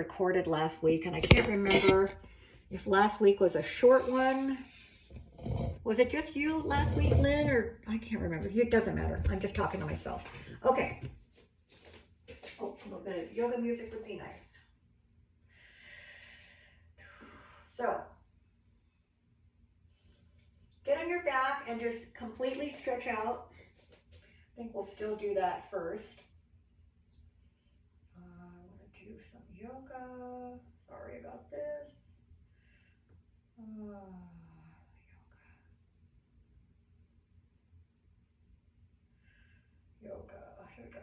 Recorded last week, and I can't remember if last week was a short one. Was it just you last week, Lynn, or I can't remember. It doesn't matter. I'm just talking to myself. Okay. Oh, a little bit of yoga music would be nice. So, get on your back and just completely stretch out. I think we'll still do that first. I want to do some yoga. Sorry about this. Yoga. Here we go.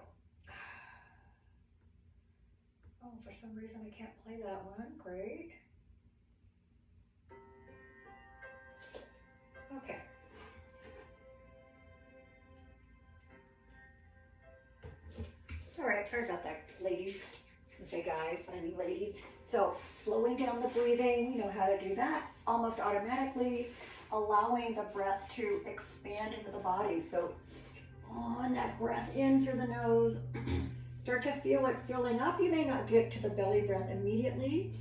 Oh, for some reason I can't play that one. Great. Okay. All right, sorry about that, ladies. I say guys, but I mean ladies. So slowing down the breathing, you know how to do that almost automatically, allowing the breath to expand into the body. So on that breath in through the nose, start to feel it filling up. You may not get to the belly breath immediately,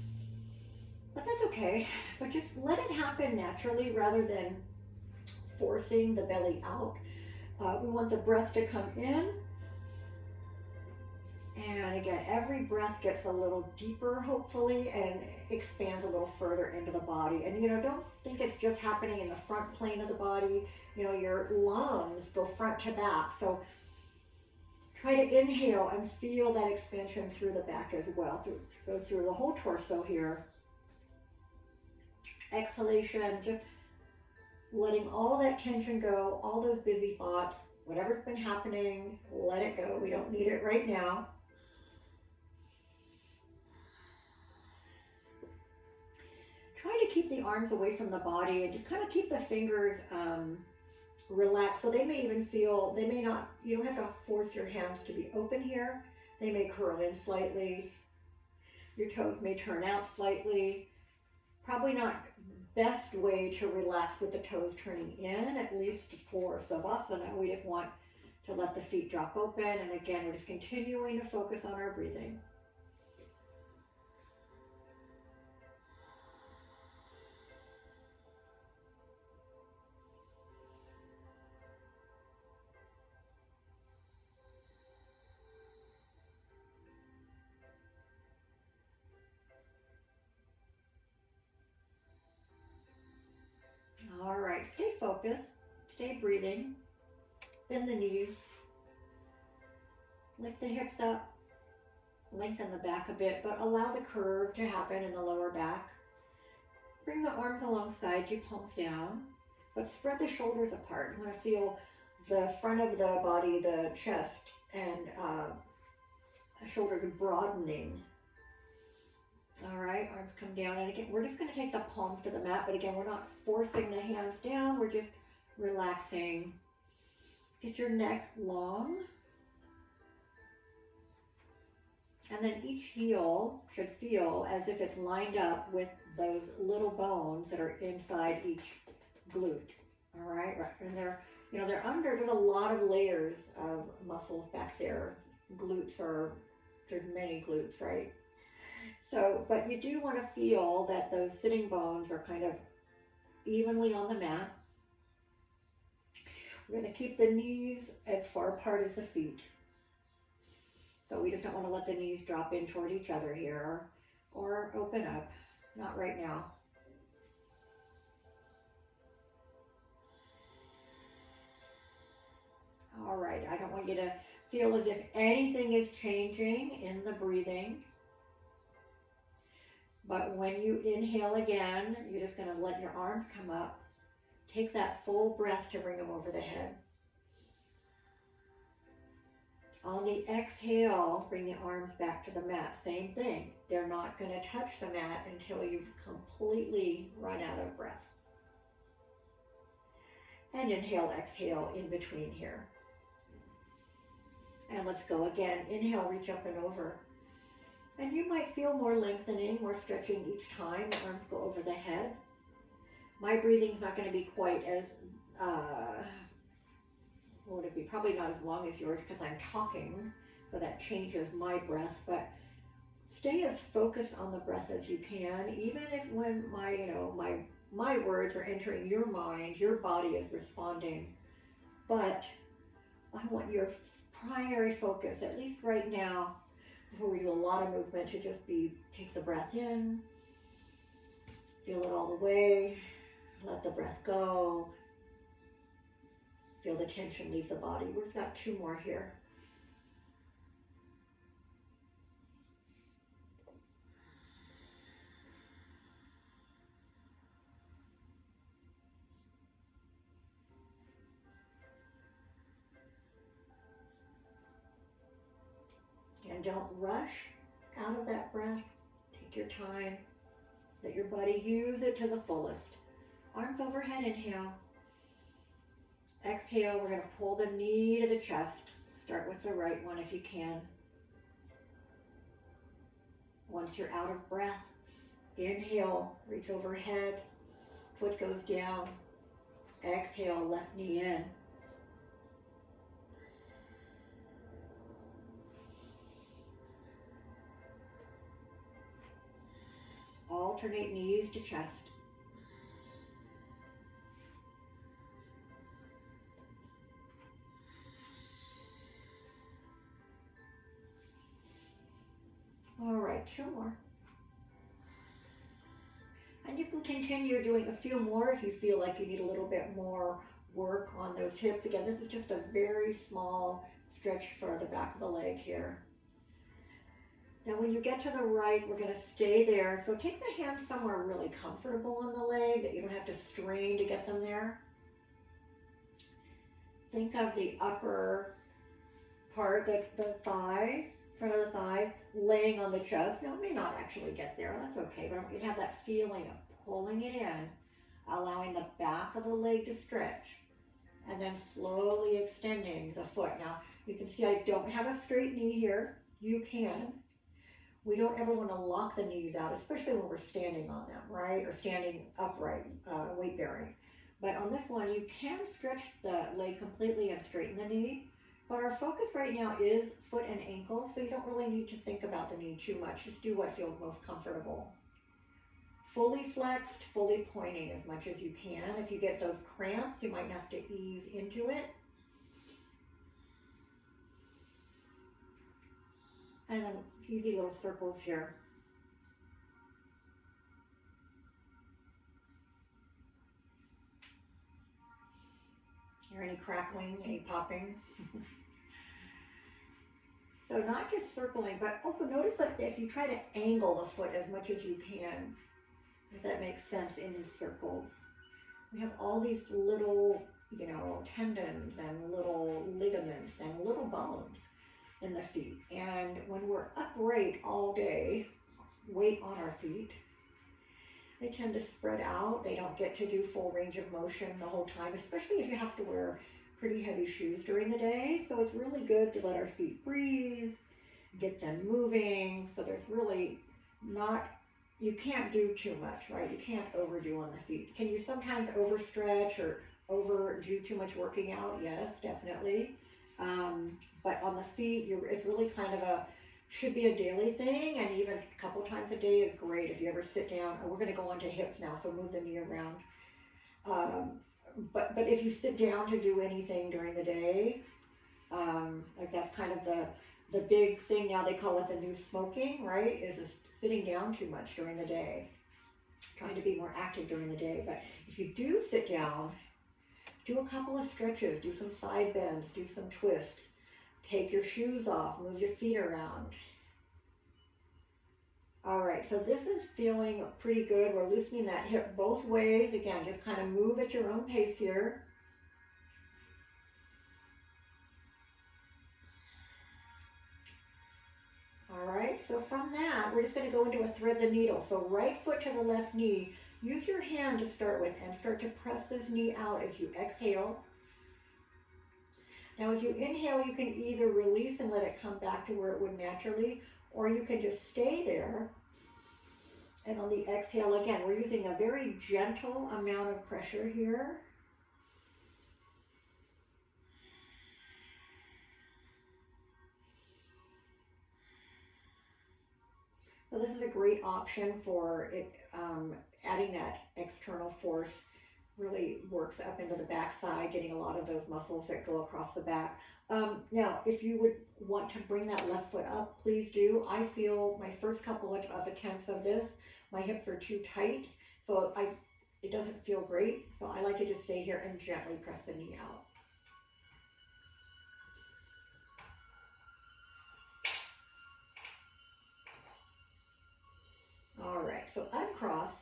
but that's okay. But just let it happen naturally rather than forcing the belly out. We want the breath to come in. And again, every breath gets a little deeper, hopefully, and expands a little further into the body. And you know, don't think it's just happening in the front plane of the body. You know, your lungs go front to back. So try to inhale and feel that expansion through the back as well. Go through the whole torso here. Exhalation, just letting all that tension go, all those busy thoughts, whatever's been happening, let it go. We don't need it right now. Try to keep the arms away from the body and just kind of keep the fingers relaxed. So they may even feel, they may not, you don't have to force your hands to be open here. They may curl in slightly. Your toes may turn out slightly. Probably not best way to relax with the toes turning in, at least for Savasana. We just want to let the feet drop open. And again, we're just continuing to focus on our breathing. All right, stay focused, stay breathing, bend the knees, lift the hips up, lengthen the back a bit, but allow the curve to happen in the lower back. Bring the arms alongside you, palms down, but spread the shoulders apart. You want to feel the front of the body, the chest, and shoulders broadening. All right, arms come down, and again, we're just going to take the palms to the mat, but again, we're not forcing the hands down, we're just relaxing. Get your neck long. And then each heel should feel as if it's lined up with those little bones that are inside each glute. All right, and they're, you know, they're under, there's a lot of layers of muscles back there. Glutes are, there's many glutes, right? So, but you do want to feel that those sitting bones are kind of evenly on the mat. We're going to keep the knees as far apart as the feet. So we just don't want to let the knees drop in toward each other here or open up. Not right now. All right, I don't want you to feel as if anything is changing in the breathing. But when you inhale again, you're just going to let your arms come up. Take that full breath to bring them over the head. On the exhale, bring the arms back to the mat. Same thing. They're not going to touch the mat until you've completely run out of breath. And inhale, exhale in between here. And let's go again. Inhale, reach up and over. And you might feel more lengthening, more stretching each time. The arms go over the head. My breathing's not going to be quite as, what would it be? Probably not as long as yours because I'm talking, so that changes my breath. But stay as focused on the breath as you can, even if when my words are entering your mind, your body is responding. But I want your primary focus, at least right now, before we do a lot of movement, to just be take the breath in, feel it all the way, let the breath go, feel the tension leave the body. We've got 2 more here. And don't rush out of that breath. Take your time. Let your body use it to the fullest. Arms overhead, inhale. Exhale, we're going to pull the knee to the chest. Start with the right one if you can. Once you're out of breath, inhale, reach overhead. Foot goes down. Exhale, left knee in. Alternate knees to chest. All right, 2 more. And you can continue doing a few more if you feel like you need a little bit more work on those hips. Again, this is just a very small stretch for the back of the leg here. Now when you get to the right, we're going to stay there. So take the hands somewhere really comfortable on the leg that you don't have to strain to get them there. Think of the upper part, the thigh, front of the thigh, laying on the chest. Now it may not actually get there, that's okay, but you have that feeling of pulling it in, allowing the back of the leg to stretch, and then slowly extending the foot. Now you can see I don't have a straight knee here. You can. We don't ever want to lock the knees out, especially when we're standing on them, right? Or standing upright, weight bearing. But on this one, you can stretch the leg completely and straighten the knee. But our focus right now is foot and ankle, so you don't really need to think about the knee too much. Just do what feels most comfortable. Fully flexed, fully pointing as much as you can. If you get those cramps, you might have to ease into it. And then easy little circles here. Hear any crackling, any popping? So not just circling, but also notice that if you try to angle the foot as much as you can, if that makes sense, in these circles. We have all these little, tendons and little ligaments and little bones in the feet. And when we're upright all day, weight on our feet, they tend to spread out. They don't get to do full range of motion the whole time, especially if you have to wear pretty heavy shoes during the day. So it's really good to let our feet breathe, get them moving. So there's really you can't do too much, right? You can't overdo on the feet. Can you sometimes overstretch or overdo too much working out? Yes, definitely. But on the feet, it's really kind of should be a daily thing, and even a couple times a day is great. If you ever sit down, we're going to go on to hips now, so move the knee around. But if you sit down to do anything during the day, like that's kind of the big thing now, they call it the new smoking, right? Is sitting down too much during the day, trying to be more active during the day. But if you do sit down, do a couple of stretches, do some side bends, do some twists, take your shoes off, move your feet around. All right, so this is feeling pretty good. We're loosening that hip both ways. Again, just kind of move at your own pace here. All right, so from that, we're just going to go into a thread the needle. So right foot to the left knee. Use your hand to start with and start to press this knee out as you exhale. Now as you inhale, you can either release and let it come back to where it would naturally, or you can just stay there. And on the exhale, again, we're using a very gentle amount of pressure here. So this is a great option for it, adding that external force really works up into the backside, getting a lot of those muscles that go across the back. Now, if you would want to bring that left foot up, please do. I feel my first couple of attempts of this, my hips are too tight, so it doesn't feel great. So I like to just stay here and gently press the knee out. All right, so uncross.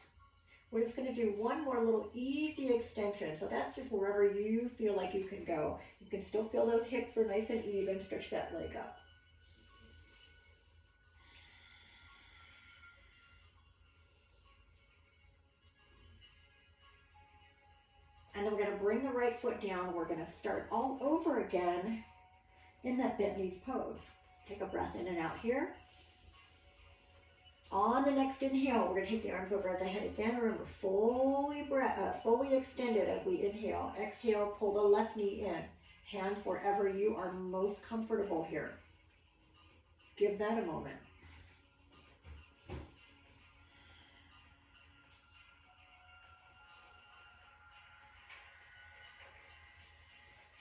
We're just going to do one more little easy extension. So that's just wherever you feel like you can go. You can still feel those hips are nice and even. Stretch that leg up. And then we're going to bring the right foot down. We're going to start all over again in that bent knees pose. Take a breath in and out here. On the next inhale, we're going to take the arms over the head again. Remember, fully extended as we inhale. Exhale, pull the left knee in. Hands wherever you are most comfortable here. Give that a moment.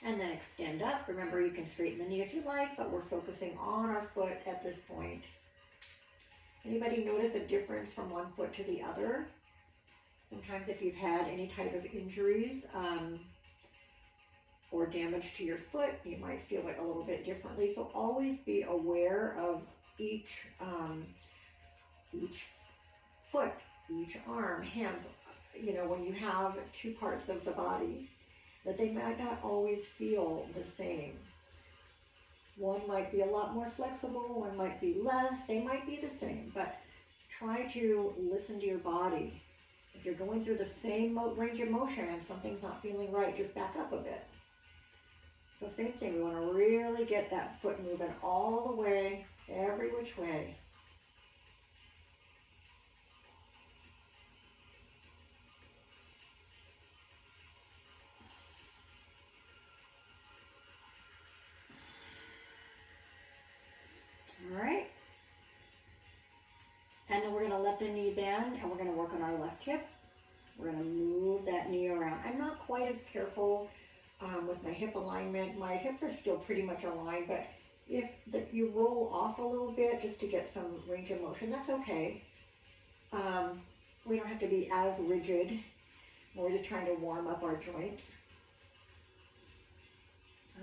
And then extend up. Remember, you can straighten the knee if you like, but we're focusing on our foot at this point. Anybody notice a difference from one foot to the other? Sometimes if you've had any type of injuries or damage to your foot, you might feel it a little bit differently. So always be aware of each foot, each arm, hands, you know, when you have two parts of the body, that they might not always feel the same. One might be a lot more flexible, one might be less, they might be the same, but try to listen to your body. If you're going through the same range of motion and something's not feeling right, just back up a bit. So same thing, we want to really get that foot moving all the way, every which way. All right. And then we're going to let the knee bend and we're going to work on our left hip. We're going to move that knee around. I'm not quite as careful with my hip alignment. My hips are still pretty much aligned, but if you roll off a little bit just to get some range of motion, that's okay. We don't have to be as rigid. We're just trying to warm up our joints.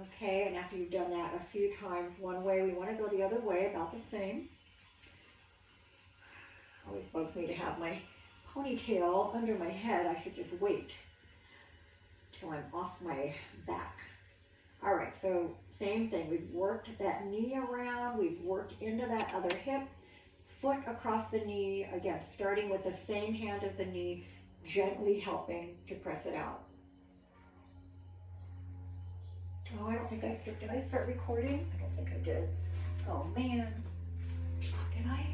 Okay, and after you've done that a few times one way, we want to go the other way, about the same. Always bugs me to have my ponytail under my head. I should just wait till I'm off my back. All right, so same thing. We've worked that knee around. We've worked into that other hip. Foot across the knee. Again, starting with the same hand as the knee, gently helping to press it out. Oh, I don't think I skipped. Did I start recording? I don't think I did. Oh, man. Did I?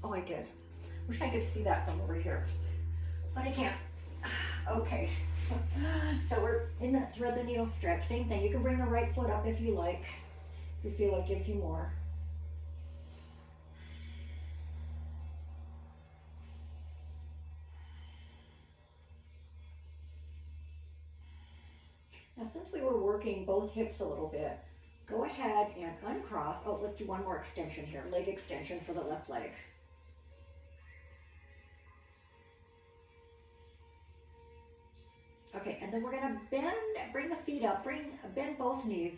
Oh, I did. Wish I could see that from over here. But I can't. Okay. So we're in that thread the needle stretch. Same thing. You can bring the right foot up if you like. If you feel it gives you more. Now, since we were working both hips a little bit, go ahead and uncross. Oh, let's do one more extension here. Leg extension for the left leg. Okay, and then we're going to bring the feet up, bend both knees.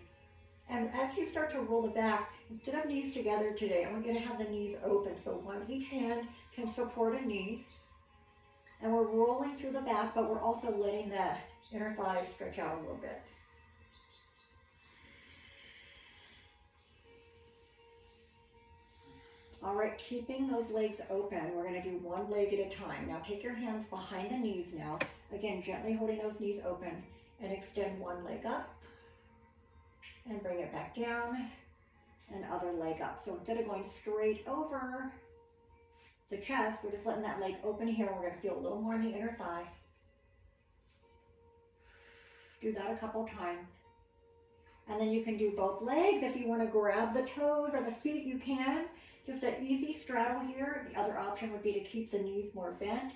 And as you start to roll the back, instead of knees together today, I'm going to have the knees open. So each hand can support a knee. And we're rolling through the back, but we're also letting the inner thighs stretch out a little bit. All right, keeping those legs open, we're going to do one leg at a time. Now take your hands behind the knees now. Again, gently holding those knees open and extend one leg up and bring it back down and other leg up. So instead of going straight over the chest, we're just letting that leg open here. We're going to feel a little more in the inner thigh. Do that a couple times. And then you can do both legs. If you want to grab the toes or the feet, you can. Just an easy straddle here. The other option would be to keep the knees more bent.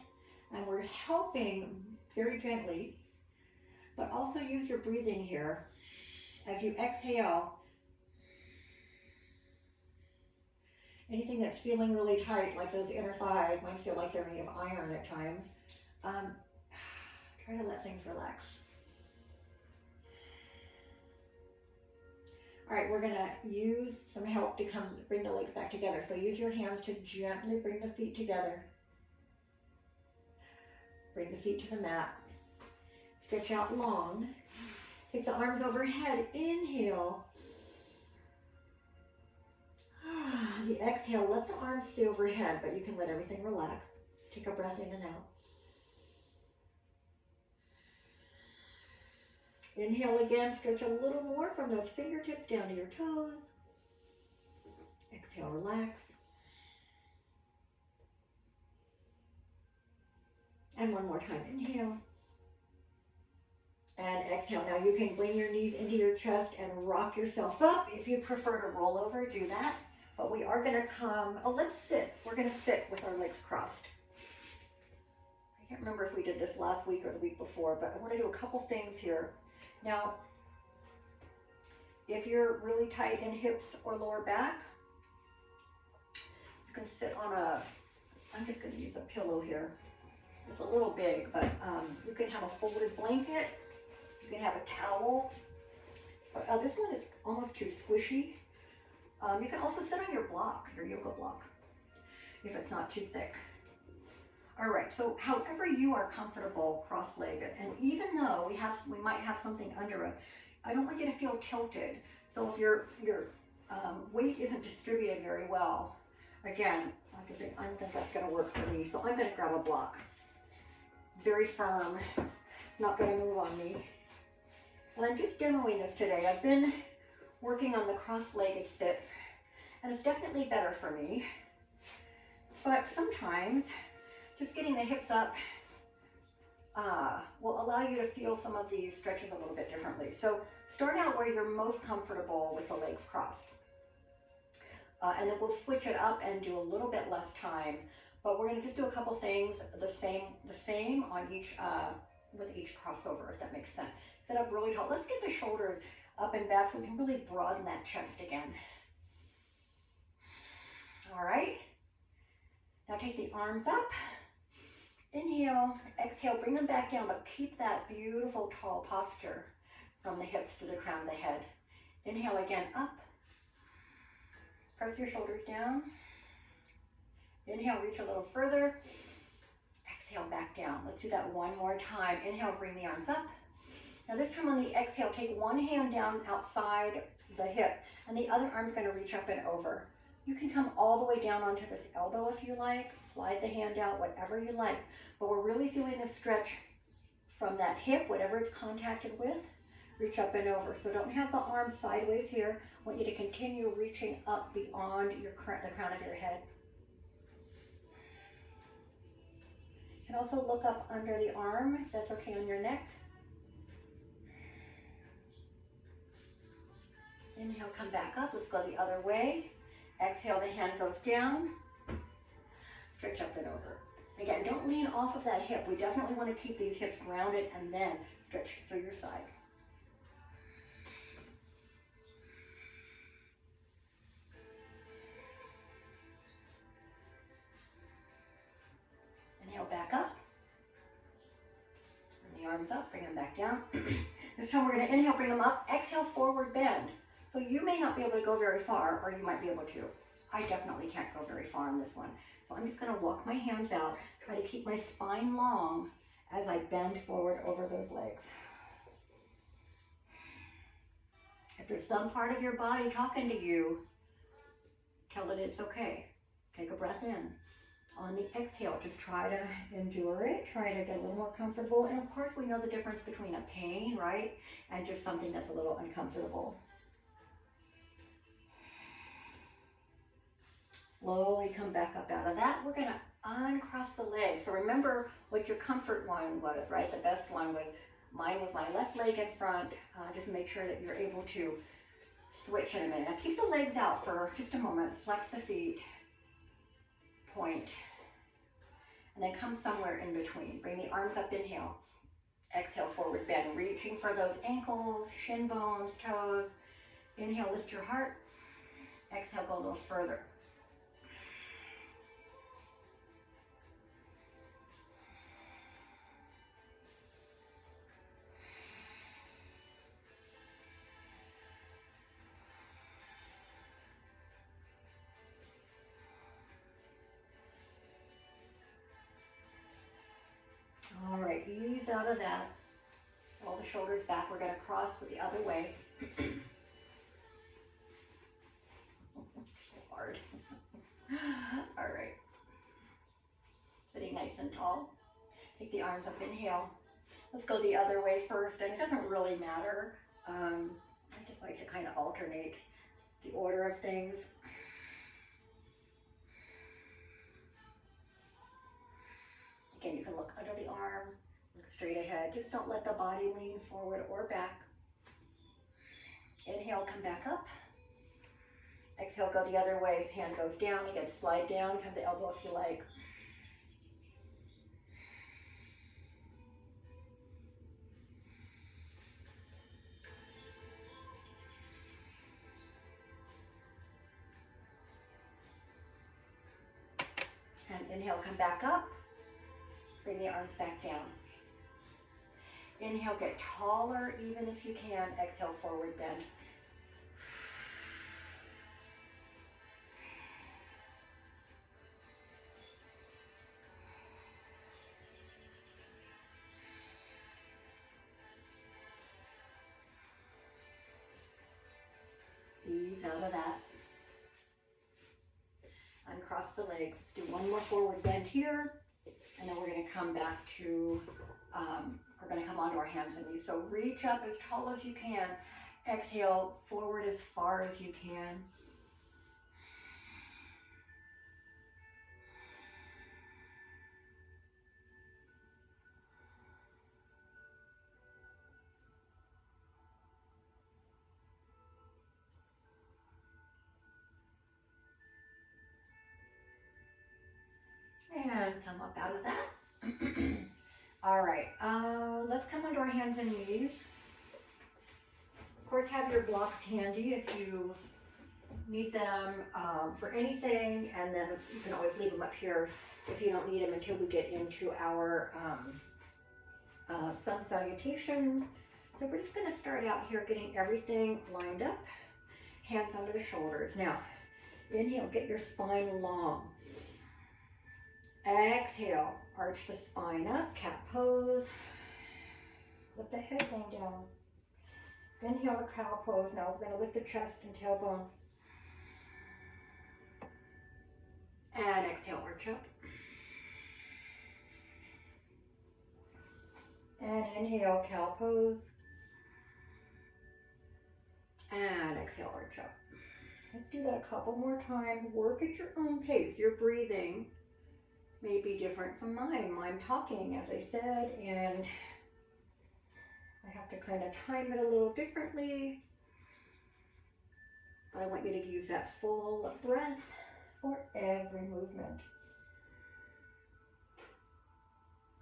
And we're helping very gently, but also use your breathing here. As you exhale, anything that's feeling really tight, like those inner thighs, might feel like they're made of iron at times. Try to let things relax. All right, we're gonna use some help to bring the legs back together. So use your hands to gently bring the feet together. Bring the feet to the mat. Stretch out long. Take the arms overhead. Inhale. The exhale, let the arms stay overhead, but you can let everything relax. Take a breath in and out. Inhale again, stretch a little more from those fingertips down to your toes. Exhale, relax. And one more time, inhale. And exhale. Now you can bring your knees into your chest and rock yourself up. If you prefer to roll over, do that. But we are gonna let's sit. We're gonna sit with our legs crossed. I can't remember if we did this last week or the week before, but I wanna do a couple things here. Now, if you're really tight in hips or lower back, you can sit on I'm just gonna use a pillow here. It's a little big, but you can have a folded blanket. You can have a towel. This one is almost too squishy. You can also sit on your block, your yoga block, if it's not too thick. All right, so however you are comfortable cross-legged, and even though we might have something under us, I don't want you to feel tilted. So if your weight isn't distributed very well, again, like I said, I don't think that's gonna work for me. So I'm gonna grab a block. Very firm, not gonna move on me. And I'm just demoing this today. I've been working on the cross-legged sit, and it's definitely better for me. But sometimes just getting the hips up will allow you to feel some of these stretches a little bit differently. So start out where you're most comfortable with the legs crossed. And then we'll switch it up and do a little bit less time. But we're gonna just do a couple things the same on each, with each crossover, if that makes sense. Sit up really tall. Let's get the shoulders up and back so we can really broaden that chest again. All right. Now take the arms up. Inhale, exhale, bring them back down, but keep that beautiful tall posture from the hips to the crown of the head. Inhale again, up. Press your shoulders down. Inhale, reach a little further. Exhale, back down. Let's do that one more time. Inhale, bring the arms up. Now this time on the exhale, take one hand down outside the hip, and the other arm's gonna reach up and over. You can come all the way down onto this elbow if you like. Slide the hand out, whatever you like. But we're really feeling the stretch from that hip, whatever it's contacted with. Reach up and over. So don't have the arm sideways here. I want you to continue reaching up beyond the crown of your head. You can also look up under the arm, if that's okay, on your neck. Inhale, come back up. Let's go the other way. Exhale, the hand goes down. Stretch up and over. Again, don't lean off of that hip. We definitely want to keep these hips grounded and then stretch through your side. Inhale, back up. Bring the arms up, bring them back down. This time we're going to inhale, bring them up. Exhale, forward bend. So you may not be able to go very far, or you might be able to. I definitely can't go very far on this one. So I'm just gonna walk my hands out, try to keep my spine long as I bend forward over those legs. If there's some part of your body talking to you, tell it it's okay. Take a breath in. On the exhale, just try to endure it, try to get a little more comfortable. And of course, we know the difference between a pain, right, and just something that's a little uncomfortable. Slowly come back up out of that. We're gonna uncross the legs. So remember what your comfort one was, right? The best one was, mine was my left leg in front. Just make sure that you're able to switch in a minute. Now keep the legs out for just a moment. Flex the feet. point, and then come somewhere in between. Bring the arms up, inhale. Exhale, forward bend, reaching for those ankles, shin bones, toes. Inhale, lift your heart. Exhale, go a little further. All right, ease out of that. Roll the shoulders back. We're going to cross the other way. So hard. All right. Sitting nice and tall. Take the arms up, inhale. Let's go the other way first, and it doesn't really matter. I just like to kind of alternate the order of things. Again, you can look under the arm, look straight ahead. Just don't let the body lean forward or back. Inhale, come back up. Exhale, go the other way. Hand goes down. Again, slide down. Come to elbow if you like. And inhale, come back up. Bring the arms back down. Inhale, get taller even if you can. Exhale, forward bend. Ease out of that. Uncross the legs. Let's do one more forward bend here. And then we're going to come back to, we're going to come onto our hands and knees. So reach up as tall as you can. Exhale, forward as far as you can. And come up out of that. All right, let's come onto our hands and knees. Of course, have your blocks handy if you need them for anything, and then you can always leave them up here if you don't need them until we get into our sun salutation. So we're just going to start out here getting everything lined up. Hands under the shoulders. Now, inhale, get your spine long. Exhale, arch the spine up, cat pose. Let the head hang down. Inhale, the cow pose. Now we're going to lift the chest and tailbone. And exhale, arch up. And inhale, cow pose. And exhale, arch up. Let's do that a couple more times. Work at your own pace. Your breathing may be different from mine. I'm talking, as I said, and I have to kind of time it a little differently. But I want you to use that full breath for every movement.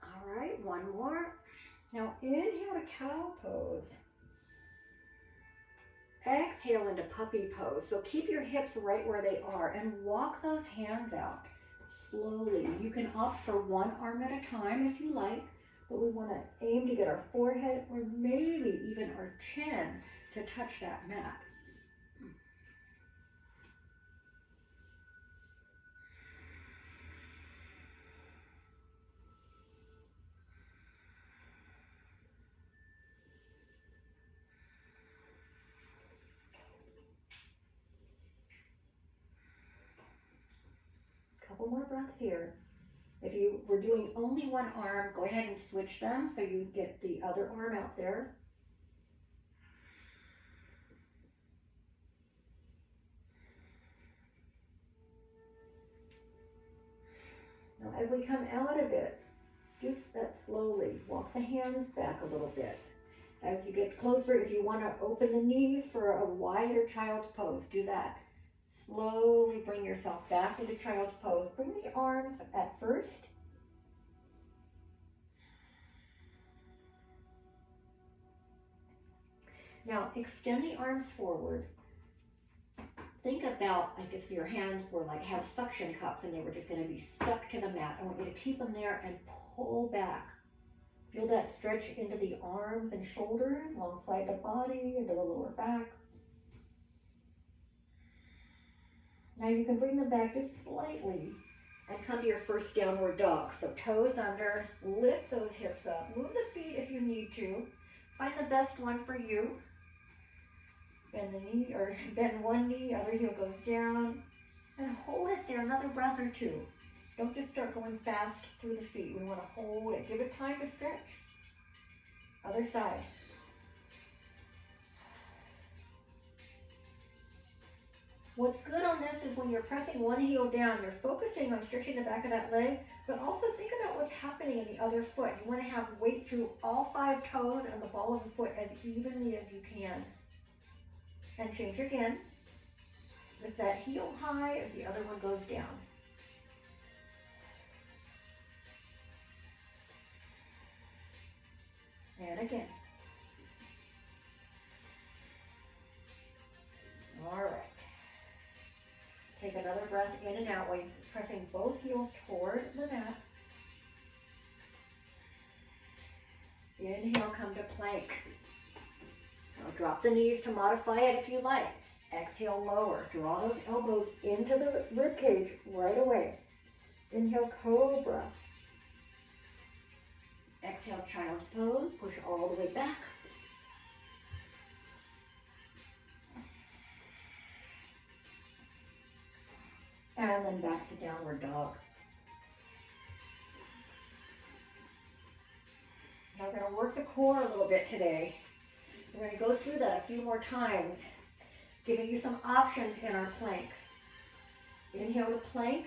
All right, one more. Now inhale to cow pose. Exhale into puppy pose. So keep your hips right where they are and walk those hands out slowly. You can opt for one arm at a time if you like, but we want to aim to get our forehead or maybe even our chin to touch that mat. Couple more breaths here. If you were doing only one arm, go ahead and switch them so you get the other arm out there. Now as we come out of it, just that slowly, walk the hands back a little bit. As you get closer, if you want to open the knees for a wider child's pose, do that. slowly bring yourself back into child's pose. Bring the arms at first. Now extend the arms forward. Think about like if your hands were like have suction cups and they were just going to be stuck to the mat. I want you to keep them there and pull back. Feel that stretch into the arms and shoulders, alongside the body, into the lower back. Now you can bring them back just slightly and come to your first downward dog. So toes under, lift those hips up, move the feet if you need to. Find the best one for you. Bend the knee, or bend one knee, other heel goes down, and hold it there another breath or two. Don't just start going fast through the feet. We want to hold it. Give it time to stretch. Other side. What's good on this is when you're pressing one heel down, you're focusing on stretching the back of that leg, but also think about what's happening in the other foot. You want to have weight through all 5 toes and the ball of the foot as evenly as you can. And change again. Lift that heel high as the other one goes down. And again. All right. Take another breath in and out while you're pressing both heels toward the mat. Inhale, come to plank. Now drop the knees to modify it if you like. Exhale, lower. Draw those elbows into the rib cage right away. Inhale, cobra. Exhale, child's pose. Push all the way back. And then back to downward dog. Now we're going to work the core a little bit today. We're going to go through that a few more times, giving you some options in our plank. Inhale to plank.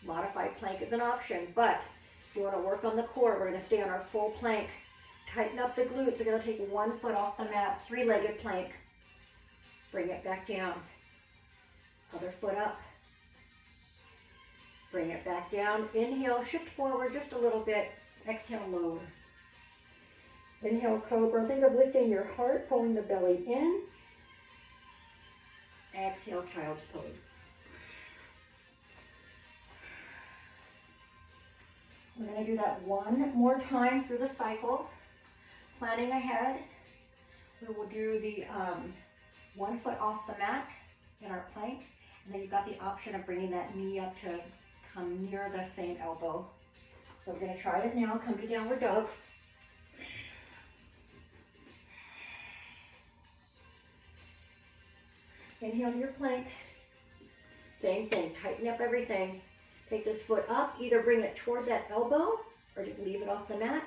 Modified plank is an option, but if you want to work on the core, we're going to stay on our full plank. Tighten up the glutes. You're going to take one foot off the mat, 3-legged plank. Bring it back down. Other foot up. Bring it back down. Inhale, shift forward just a little bit. Exhale, lower. Inhale, cobra. Think of lifting your heart, pulling the belly in. Exhale, child's pose. We're going to do that one more time through the cycle. Planning ahead, we will do the 1 foot off the mat in our plank. And then you've got the option of bringing that knee up to come near the same elbow. So we're going to try it now. Come to downward dog. Inhale to your plank. Same thing. Tighten up everything. Take this foot up. Either bring it toward that elbow or just leave it off the mat.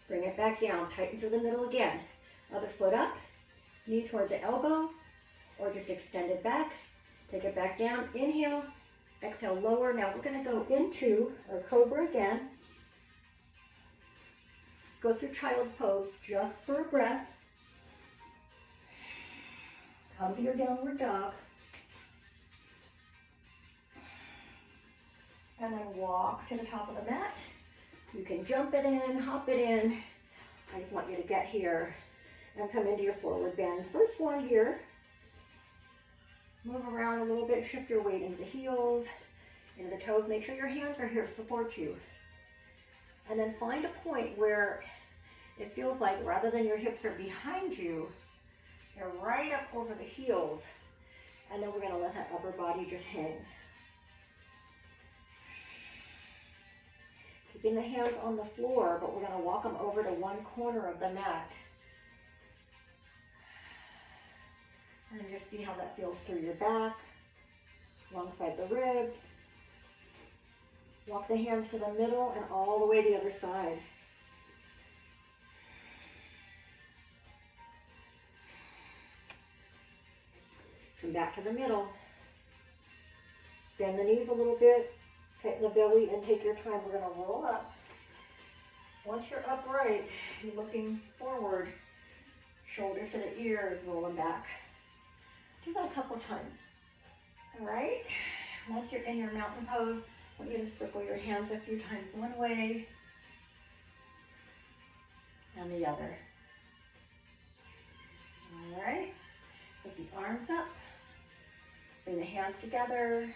Bring it back down. Tighten through the middle again. Other foot up. Knee toward the elbow or just extend it back. Take it back down. Inhale. Exhale, lower. Now we're going to go into our cobra again. Go through child's pose just for a breath. Come to your downward dog. And then walk to the top of the mat. You can jump it in, hop it in. I just want you to get here and come into your forward bend. First one here. Move around a little bit, shift your weight into the heels, into the toes. Make sure your hands are here to support you. And then find a point where it feels like rather than your hips are behind you, they're right up over the heels. And then we're going to let that upper body just hang. Keeping the hands on the floor, but we're going to walk them over to one corner of the mat. And just see how that feels through your back, alongside the ribs. Walk the hands to the middle and all the way the other side. Come back to the middle. Bend the knees a little bit, tighten the belly, and take your time. We're going to roll up. Once you're upright, you're looking forward, shoulders to the ears, rolling back. Do that a couple times. All right. Once you're in your mountain pose, I want you to circle your hands a few times one way and the other. All right. Put the arms up. Bring the hands together.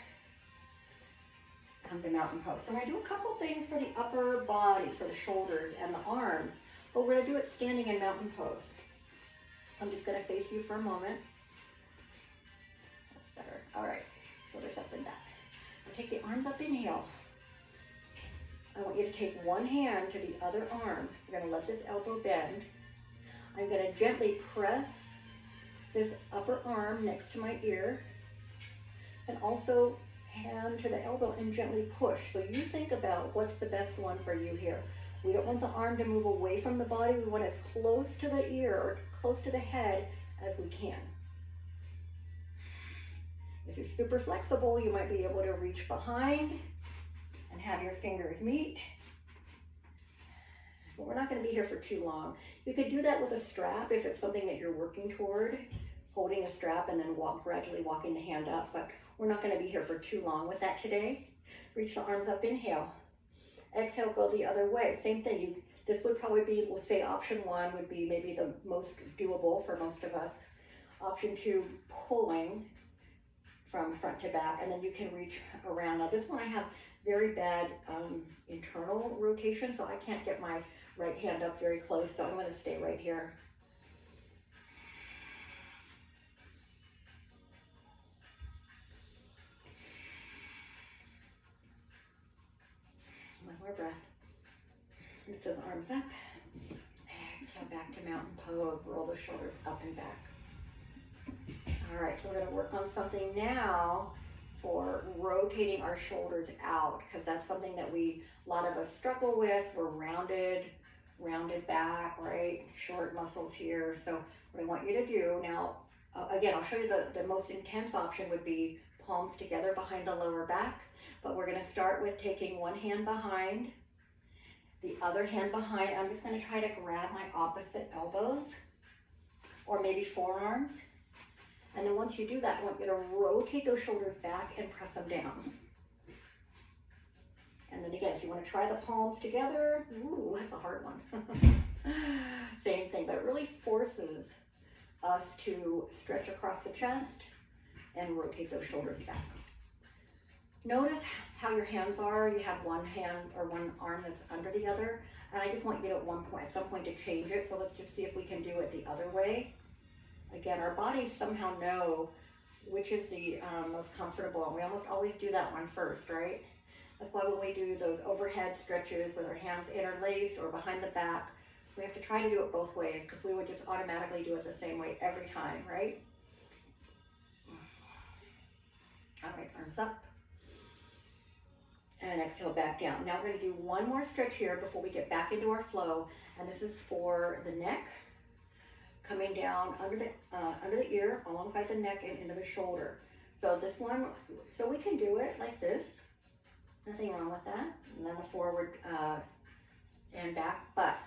Come to mountain pose. So we're going to do a couple things for the upper body, for the shoulders and the arms, but we're going to do it standing in mountain pose. I'm just going to face you for a moment. That's better. All right. Shoulders up and back. Now take the arms up, inhale. I want you to take one hand to the other arm. We're going to let this elbow bend. I'm going to gently press this upper arm next to my ear, and also hand to the elbow and gently push. So you think about what's the best one for you here. We don't want the arm to move away from the body. We want it as close to the ear or close to the head as we can. If you're super flexible, you might be able to reach behind and have your fingers meet. But we're not going to be here for too long. You could do that with a strap if it's something that you're working toward, holding a strap and then gradually walking the hand up. But we're not going to be here for too long with that today. Reach the arms up, inhale. Exhale, go the other way. Same thing. This would probably be, we'll say option one would be maybe the most doable for most of us. Option two, pulling from front to back, and then you can reach around. Now this one I have very bad internal rotation, so I can't get my right hand up very close, so I'm going to stay right here. One more breath. Lift those arms up. Exhale, back to mountain pose. Roll the shoulders up and back. All right, so we're going to work on something now for rotating our shoulders out, because that's something that a lot of us struggle with. We're rounded back, right? Short muscles here. So what I want you to do now, again, I'll show you the most intense option would be palms together behind the lower back, but we're going to start with taking one hand behind, the other hand behind. I'm just going to try to grab my opposite elbows or maybe forearms. And then once you do that, I want you to rotate those shoulders back and press them down. And then again, if you want to try the palms together, ooh, that's a hard one. Same thing, but it really forces us to stretch across the chest and rotate those shoulders back. Notice how your hands are. You have one hand or one arm that's under the other. And I just want you to at some point to change it. So let's just see if we can do it the other way. Again, our bodies somehow know which is the most comfortable, and we almost always do that one first, right? That's why when we do those overhead stretches with our hands interlaced or behind the back, we have to try to do it both ways, because we would just automatically do it the same way every time, right? All right, arms up. And exhale back down. Now we're going to do one more stretch here before we get back into our flow, and this is for the neck. Coming down under the ear, alongside the neck and into the shoulder. So this one, so we can do it like this. Nothing wrong with that. And then the forward and back. But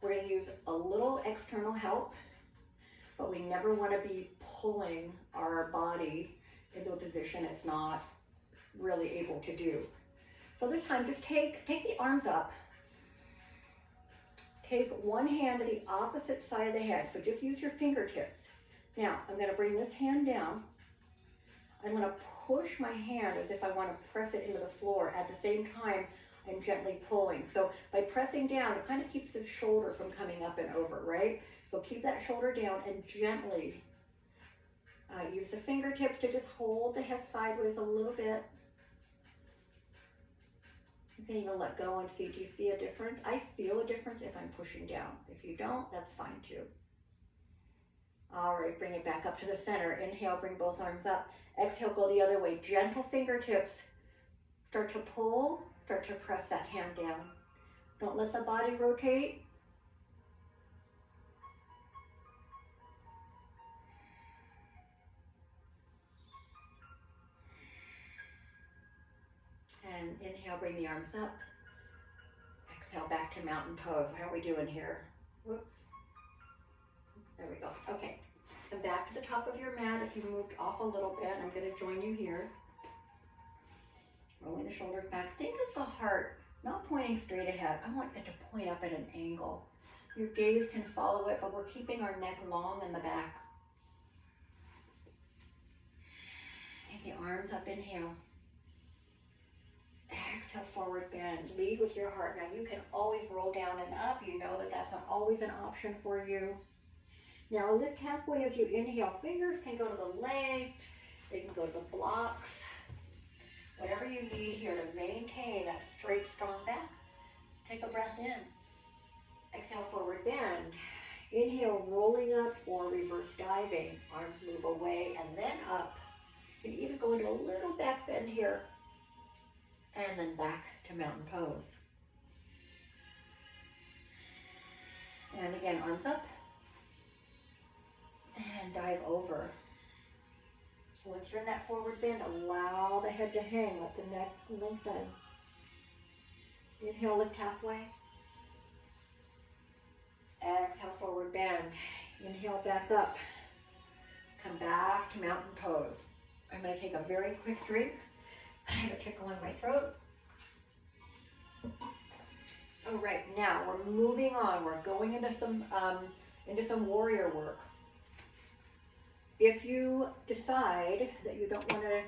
we're going to use a little external help, but we never want to be pulling our body into a position it's not really able to do. So this time, just take the arms up. Take one hand to the opposite side of the head. So just use your fingertips. Now, I'm going to bring this hand down. I'm going to push my hand as if I want to press it into the floor. At the same time, I'm gently pulling. So by pressing down, it kind of keeps the shoulder from coming up and over, right? So keep that shoulder down and gently use the fingertips to just hold the head sideways a little bit. You can even let go and see, do you see a difference? I feel a difference if I'm pushing down. If you don't, that's fine too. All right, bring it back up to the center. Inhale, bring both arms up. Exhale, go the other way. Gentle fingertips. Start to pull, start to press that hand down. Don't let the body rotate. And inhale, bring the arms up. Exhale, back to mountain pose. How are we doing here? Whoops. There we go. Okay. Come back to the top of your mat. If you moved off a little bit, I'm going to join you here. Rolling the shoulders back. Think of the heart not pointing straight ahead. I want it to point up at an angle. Your gaze can follow it, but we're keeping our neck long in the back. Take the arms up, inhale. Exhale, forward bend. Lead with your heart. Now you can always roll down and up. You know that that's always an option for you. Now lift halfway as you inhale. Fingers can go to the leg. They can go to the blocks. Whatever you need here to maintain that straight, strong back. Take a breath in. Exhale, forward bend. Inhale, rolling up or reverse diving. Arms move away and then up. You can even go into a little back bend here. And then back to mountain pose. And again, arms up. And dive over. So once you're in that forward bend, allow the head to hang. Let the neck lengthen. Inhale, lift halfway. Exhale, forward bend. Inhale, back up. Come back to mountain pose. I'm going to take a very quick drink. I have a tickle in my throat. All right, now we're moving on. We're going into some warrior work. If you decide that you don't want to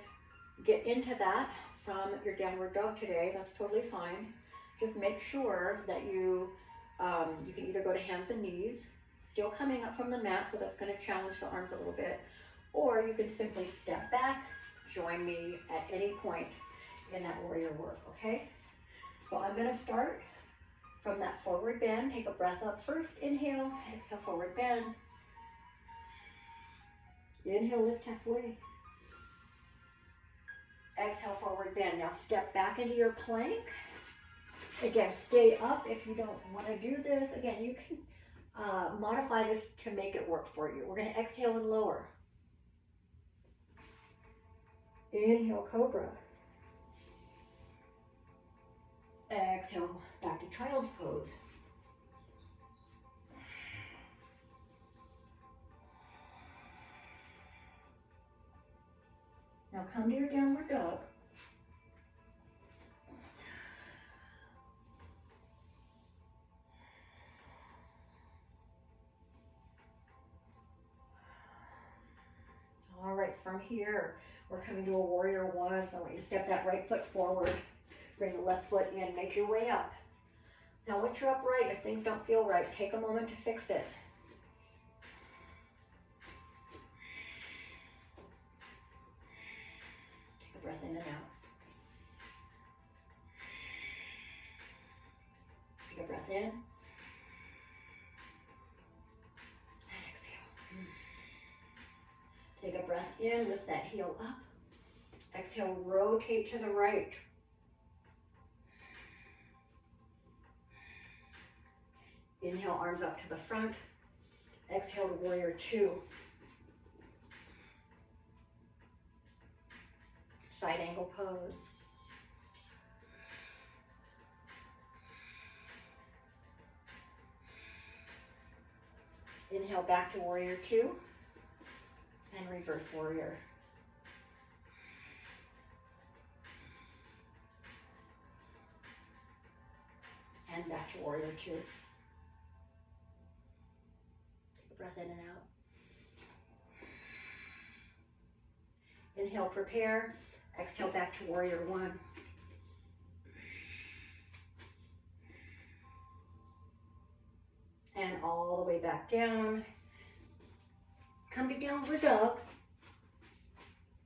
get into that from your downward dog today, that's totally fine. Just make sure that you can either go to hands and knees, still coming up from the mat, so that's going to challenge the arms a little bit, or you can simply step back, join me at any point in that warrior work, okay? So I'm going to start from that forward bend. Take a breath up first, inhale, exhale, forward bend. Inhale, lift halfway. Exhale, forward bend. Now step back into your plank. Again, stay up if you don't want to do this. Again, you can modify this to make it work for you. We're going to exhale and lower. Inhale, cobra. Exhale, back to child's pose. Now come to your downward dog. All right, from here, we're coming to a warrior one. So I want you to step that right foot forward. Bring the left foot in, make your way up. Now once you're upright, if things don't feel right, take a moment to fix it. Take a breath in and out. Take a breath in. And exhale. Take a breath in, lift that heel up. Exhale, rotate to the right. Inhale, arms up to the front. Exhale to warrior two. Side angle pose. Inhale back to warrior two. And reverse warrior. And back to warrior two. Breath in and out. Inhale, prepare. Exhale, back to warrior one. And all the way back down. Come to downward dog.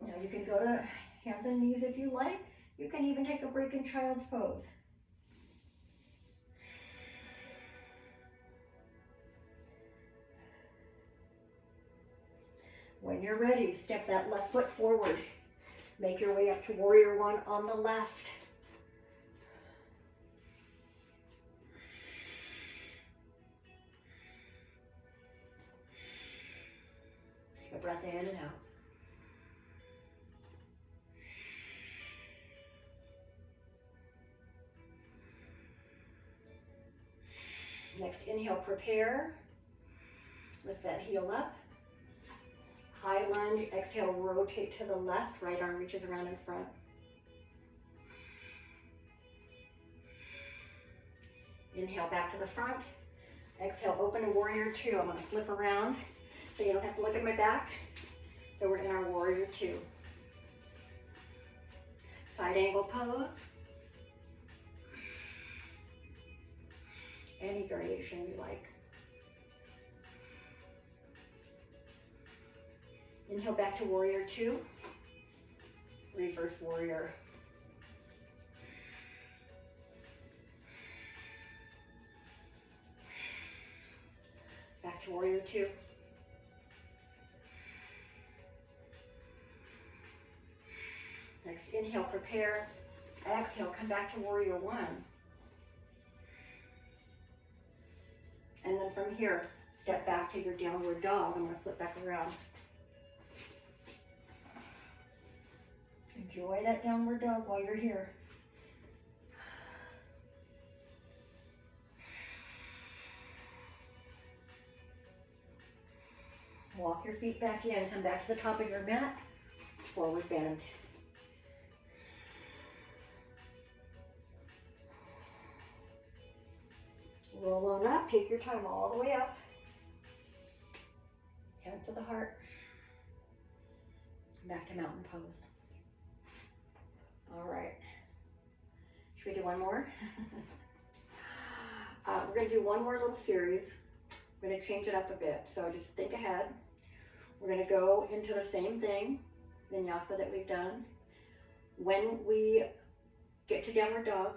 Now you can go to hands and knees if you like. You can even take a break in child's pose. When you're ready, step that left foot forward. Make your way up to warrior one on the left. Take a breath in and out. Next, inhale, prepare. Lift that heel up. High lunge, exhale, rotate to the left, right arm reaches around in front. Inhale back to the front. Exhale, open to warrior two. I'm gonna flip around so you don't have to look at my back. So we're in our warrior two. Side angle pose. Any variation you like. Inhale back to warrior two. Reverse warrior. Back to warrior two. Next inhale, prepare. Exhale, come back to warrior one. And then from here, step back to your downward dog. I'm going to flip back around. Enjoy that downward dog while you're here. Walk your feet back in. Come back to the top of your mat. Forward bend. Roll on up. Take your time all the way up. Hand to the heart. Back to mountain pose. All right. Should we do one more? We're going to do one more little series. We're going to change it up a bit. So just think ahead. We're going to go into the same thing, vinyasa that we've done. When we get to downward dog,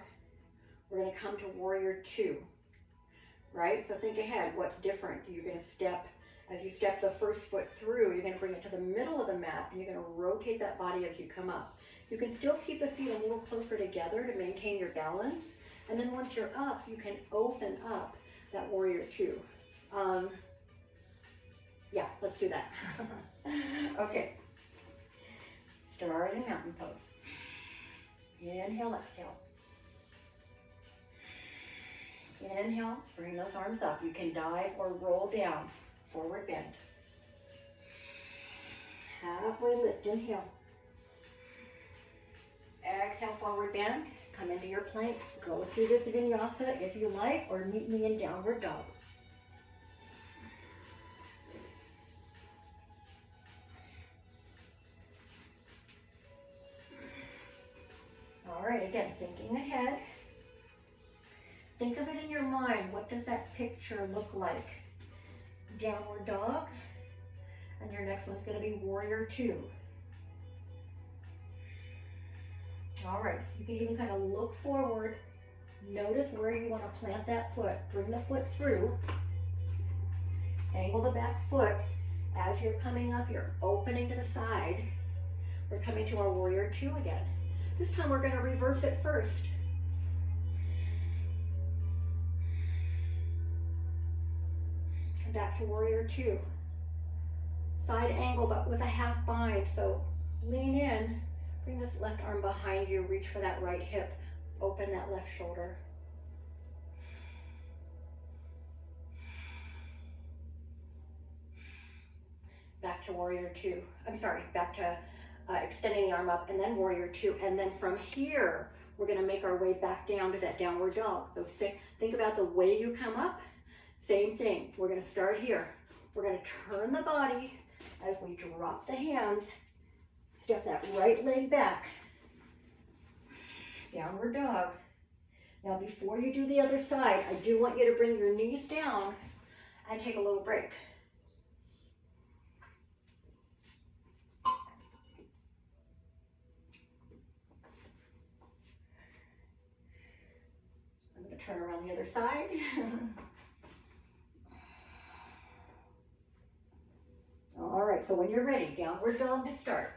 we're going to come to warrior two. Right? So think ahead. What's different? You're going to step, as you step the first foot through, you're going to bring it to the middle of the mat and you're going to rotate that body as you come up. You can still keep the feet a little closer together to maintain your balance. And then once you're up, you can open up that warrior two. Yeah, let's do that. Okay. Start in mountain pose. Inhale, exhale. Inhale, bring those arms up. You can dive or roll down. Forward bend. Halfway lift, inhale. Exhale, forward bend. Come into your plank. Go through this vinyasa if you like, or meet me in downward dog. All right, again, thinking ahead. Think of it in your mind. What does that picture look like? Downward dog. And your next one's going to be warrior two. All right, you can even kind of look forward. Notice where you want to plant that foot. Bring the foot through. Angle the back foot. As you're coming up, you're opening to the side. We're coming to our warrior two again. This time we're going to reverse it first. Come back to warrior two. Side angle, but with a half bind. So lean in, bring this left arm behind you, reach for that right hip, open that left shoulder. Back to warrior two. I'm sorry, back to extending the arm up, and then warrior two. And then from here, we're going to make our way back down to that downward dog. So think about the way you come up. Same thing. We're going to start here. We're going to turn the body as we drop the hands. Step that right leg back. Downward dog. Now before you do the other side, I do want you to bring your knees down and take a little break. I'm going to turn around the other side. All right, so when you're ready, downward dog to start.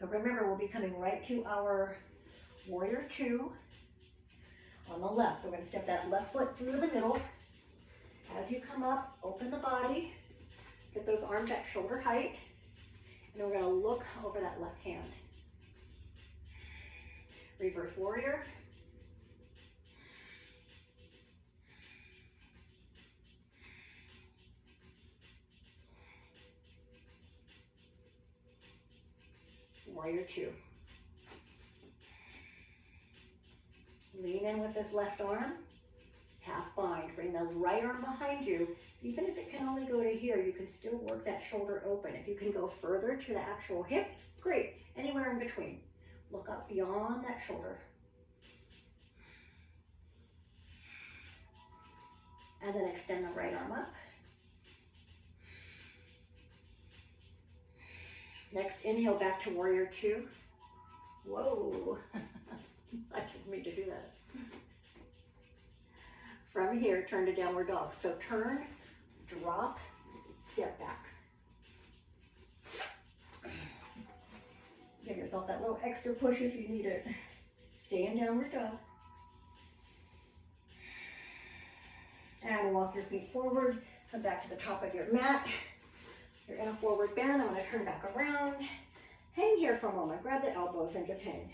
So remember, we'll be coming right to our warrior two on the left. So we're going to step that left foot through the middle. As you come up, open the body, get those arms at shoulder height, and then we're going to look over that left hand. Reverse warrior. Warrior two. Lean in with this left arm, half bind. Bring the right arm behind you. Even if it can only go to here, you can still work that shoulder open. If you can go further to the actual hip, great. Anywhere in between. Look up beyond that shoulder. And then extend the right arm up. Next, inhale back to Warrior two. Whoa, I didn't mean to do that. From here, turn to downward dog. So turn, drop, step back. Give yourself that little extra push if you need it. Stay in downward dog. And walk your feet forward. Come back to the top of your mat. You're in a forward bend. I'm going to turn back around. Hang here for a moment. Grab the elbows and just hang.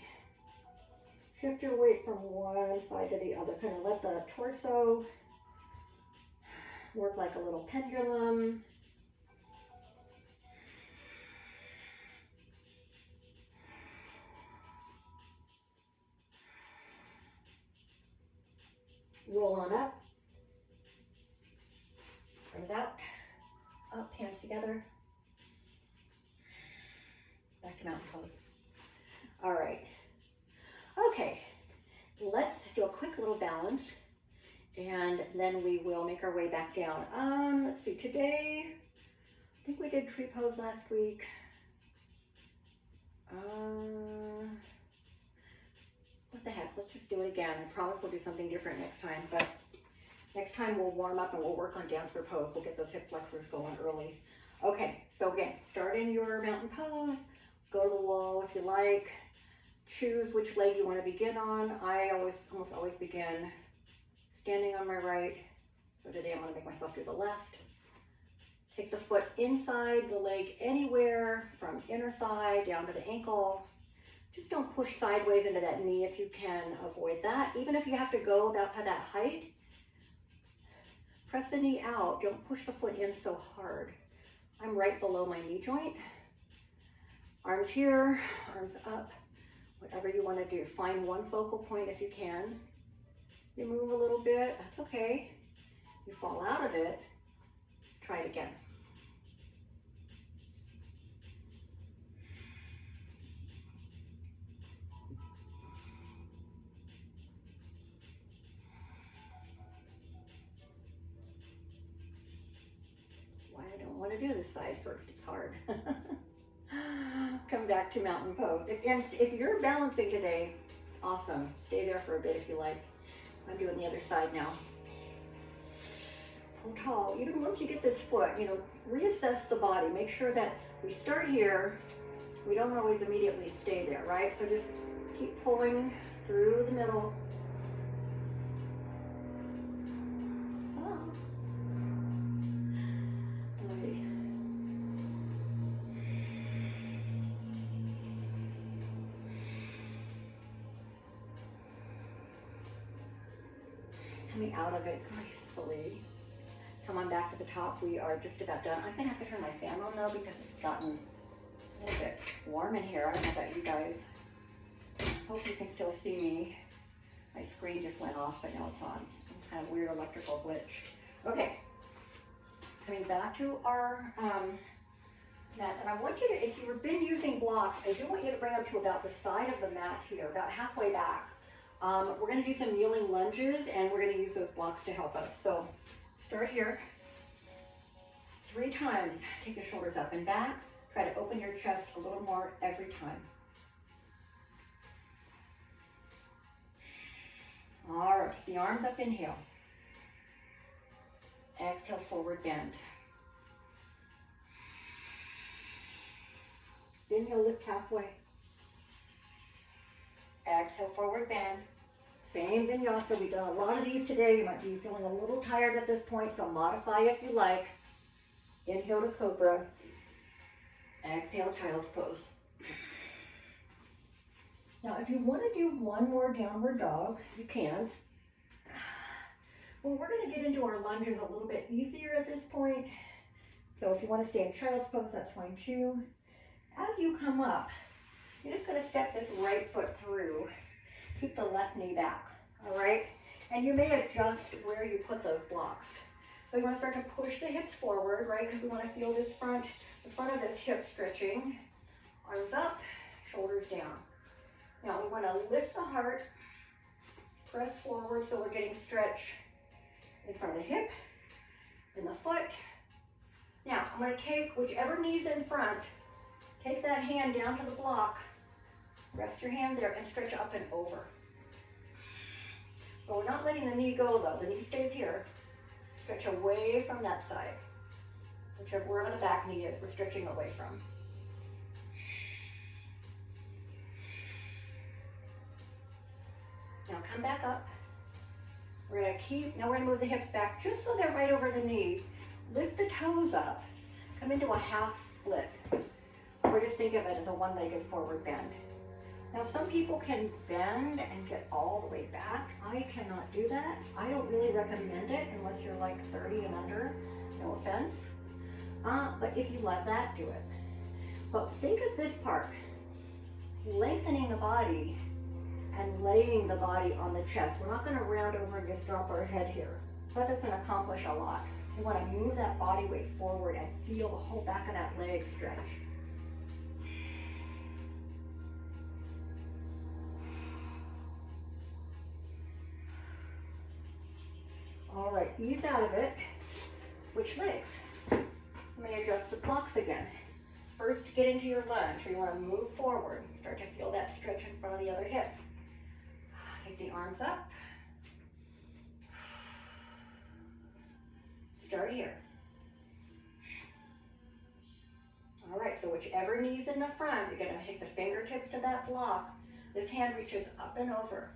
Shift your weight from one side to the other. Kind of let the torso work like a little pendulum. Roll on up. Arms out. Up, hands together. Back to mountain pose. All right. Okay, let's do a quick little balance and then we will make our way back down. Let's see, today, I think we did tree pose last week. What the heck, let's just do it again. I promise we'll do something different next time, but next time we'll warm up and we'll work on dancer pose. We'll get those hip flexors going early. Okay, so again, start in your mountain pose, go to the wall if you like. Choose which leg you want to begin on. I almost always begin standing on my right. So today I'm going to make myself do the left. Take the foot inside the leg anywhere from inner thigh down to the ankle. Just don't push sideways into that knee if you can avoid that. Even if you have to go about to that height, press the knee out. Don't push the foot in so hard. I'm right below my knee joint. Arms here, arms up. Whatever you want to do. Find one focal point if you can. You move a little bit, that's okay. You fall out of it, try it again. Why I don't want to do this side first, it's hard. Come back to mountain pose. If you're balancing today, awesome. Stay there for a bit if you like. I'm doing the other side now. Pull tall. Even once you get this foot, reassess the body. Make sure that we start here. We don't always immediately stay there, right? So just keep pulling through the middle. Coming out of it gracefully. Come on back to the top. We are just about done. I'm gonna have to turn my fan on though because it's gotten a little bit warm in here. I don't know about you guys. Hope you can still see me. My screen just went off, but now it's on. Some kind of weird electrical glitch. Okay. Coming back to our mat, and I want you to, if you've been using blocks, I do want you to bring them to about the side of the mat here, about halfway back. We're going to do some kneeling lunges and we're going to use those blocks to help us. So start here. 3 times. Take the shoulders up and back. Try to open your chest a little more every time. All right, the arms up, inhale. Exhale, forward bend. Inhale, lift halfway. Exhale, forward bend. Same vinyasa. We've done a lot of these today. You might be feeling a little tired at this point, so modify if you like. Inhale to cobra. Exhale, child's pose. Now, if you want to do one more downward dog, you can. Well, we're going to get into our lunges a little bit easier at this point. So if you want to stay in child's pose, that's fine too. As you come up, going to step this right foot through. Keep the left knee back, all right? And you may adjust where you put those blocks. So you want to start to push the hips forward, right? Because we want to feel this the front of this hip stretching. Arms up, shoulders down. Now we want to lift the heart, press forward so we're getting stretch in front of the hip, in the foot. Now I'm going to take whichever knee's in front, take that hand down to the block, rest your hand there and stretch up and over. So we're not letting the knee go though, the knee stays here. Stretch away from that side. Wherever the back knee is, we're stretching away from. Now come back up. We're gonna move the hips back just so they're right over the knee. Lift the toes up. Come into a half split. Or just think of it as a one-legged forward bend. Now some people can bend and get all the way back. I cannot do that. I don't really recommend it unless you're like 30 and under. No offense. But if you love that, do it. But think of this part. Lengthening the body and laying the body on the chest. We're not going to round over and just drop our head here. That doesn't accomplish a lot. You want to move that body weight forward and feel the whole back of that leg stretch. All right, ease out of it. Switch legs. You may adjust the blocks again. First, get into your lunge, so you want to move forward. Start to feel that stretch in front of the other hip. Take the arms up. Start here. All right, so whichever knee's in the front, you're going to take the fingertips to that block. This hand reaches up and over.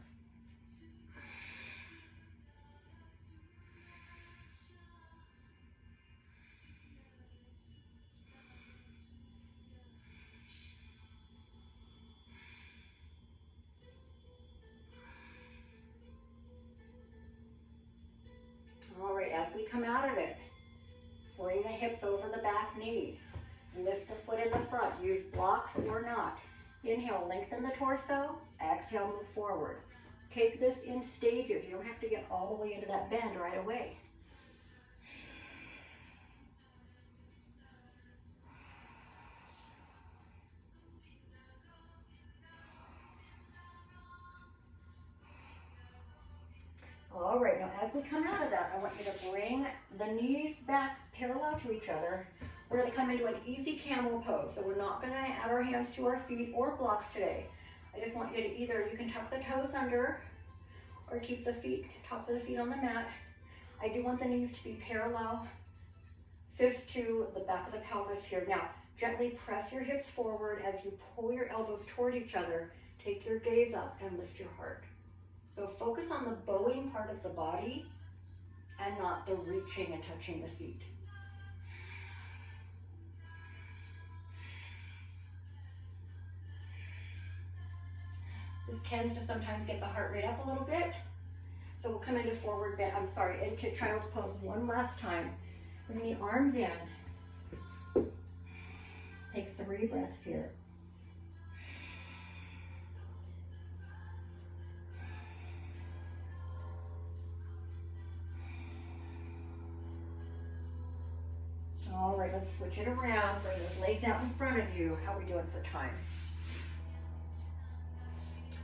All right, as we come out of it, bring the hips over the back knee. Lift the foot in the front. Use blocks or not. Inhale, lengthen the torso. Exhale, move forward. Take this in stages. You don't have to get all the way into that bend right away. All right, now as we come out of that, I want you to bring the knees back parallel to each other. We're going to come into an easy camel pose. So we're not going to add our hands to our feet or blocks today. I just want you to you can tuck the toes under or keep the top of the feet on the mat. I do want the knees to be parallel, fists to the back of the pelvis here. Now, gently press your hips forward as you pull your elbows toward each other. Take your gaze up and lift your heart. So focus on the bowing part of the body and not the reaching and touching the feet. This tends to sometimes get the heart rate up a little bit. So we'll come into into child's pose one last time. Bring the arms in. Take 3 breaths here. All right, let's switch it around. Bring those legs out in front of you. How are we doing for time?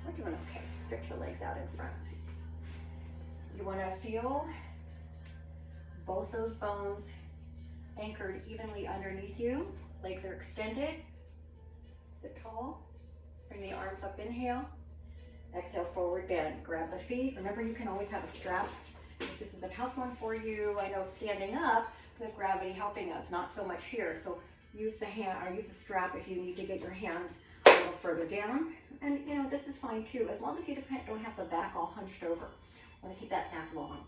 We're doing okay. Stretch the legs out in front. You want to feel both those bones anchored evenly underneath you. Legs are extended. Sit tall. Bring the arms up, inhale. Exhale, forward bend. Grab the feet. Remember, you can always have a strap. If this is a tough one for you, I know standing up, with gravity helping us, not so much here. So use the strap if you need to get your hands a little further down. And this is fine too, as long as you don't have the back all hunched over. Want to keep that back long.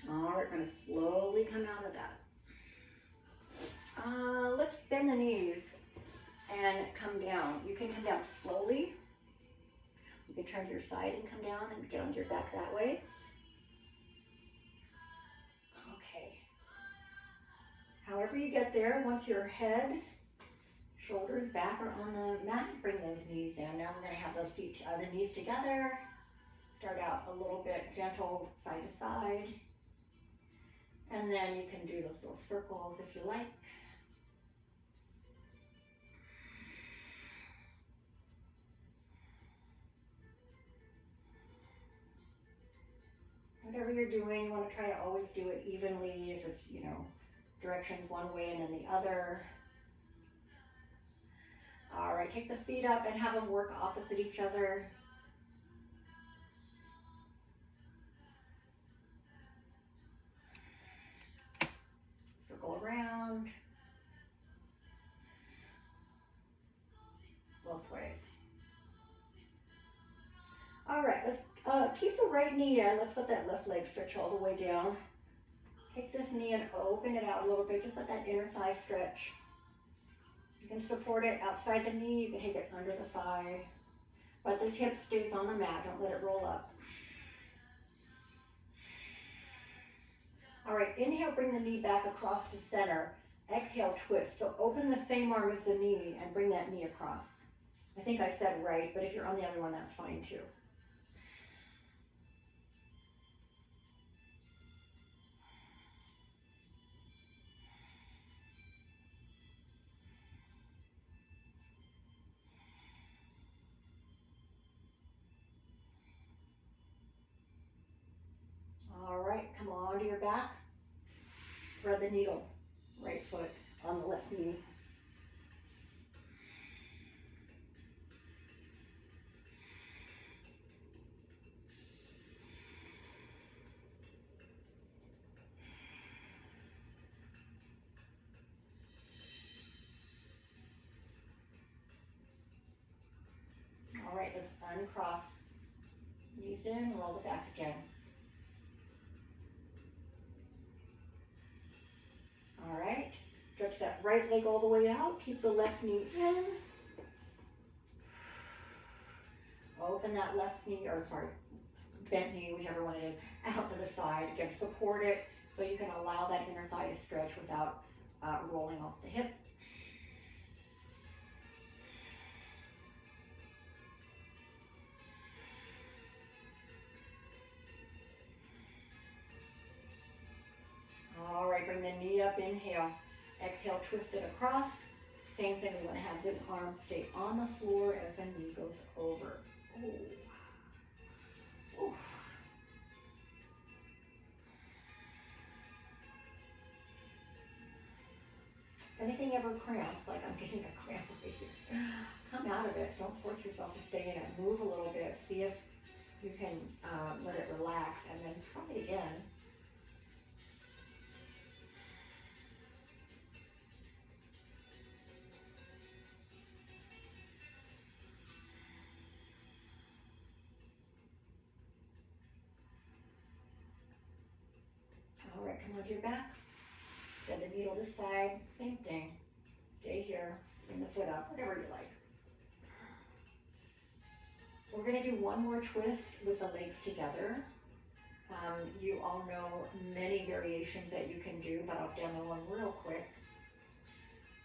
All right, we're going to slowly come out of that. Let's bend the knees and come down. You can can come down slowly. You can turn to your side and come down and get onto your back that way. Okay. However you get there, once your head, shoulders, back are on the mat, bring those knees down. Now we're going to have those feet, the knees together. Start out a little bit gentle side to side. And then you can do those little circles if you like. Whatever you're doing, you want to try to always do it evenly. If it's, directions one way and then the other. All right, take the feet up and have them work opposite each other. Circle around. Both ways. All right, let's keep the right knee in. Let's let that left leg stretch all the way down. Take this knee and open it out a little bit. Just let that inner thigh stretch. You can support it outside the knee. You can take it under the thigh. But this hip stays on the mat. Don't let it roll up. All right, inhale, bring the knee back across to center. Exhale, twist. So open the same arm as the knee and bring that knee across. I think I said right, but if you're on the other one, that's fine too. All right, come on to your back. Thread the needle. Right foot on the left knee. All right, let's uncross. Knees in, roll it back again. All right, stretch that right leg all the way out. Keep the left knee in. Open that left knee, bent knee, whichever one it is, out to the side. Again, support it so you can allow that inner thigh to stretch without rolling off the hip. All right, bring the knee up, inhale. Exhale, twist it across. Same thing, we want to have this arm stay on the floor as the knee goes over. Ooh. Ooh. If anything ever cramps, like I'm getting a cramp right here, come out of it. Don't force yourself to stay in it. Move a little bit. See if you can let it relax, and then try it again. All right, come onto your back. Get the needle this side. Same thing. Stay here. Bring the foot up, whatever you like. We're going to do one more twist with the legs together. You all know many variations that you can do, but I'll demo one real quick.